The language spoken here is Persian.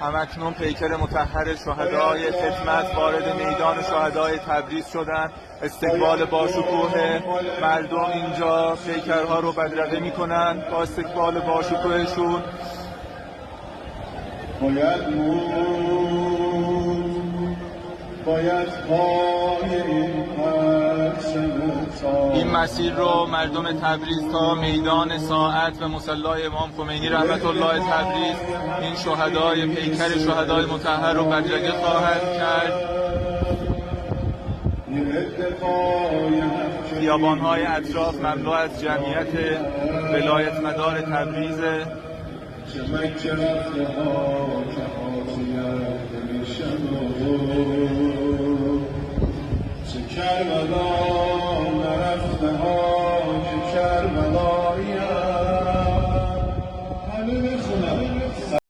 همکنون پیکر مطهر شهدای خدمت وارد میدان شهدای تبریز شدند. استقبال با شکوه مردم اینجا پیکرها رو بدرقه میکنن. با استقبال با شکوهشون باید این مسیر رو مردم تبریز تا میدان ساعت و مصلی امام خمینی رحمت الله تبریز این شهدای پیکر شهدای مطهر رو بدرقه خواهند کرد. خیابان‌های اطراف مملو از جمعیت ولایت مدار تبریزه. کربلا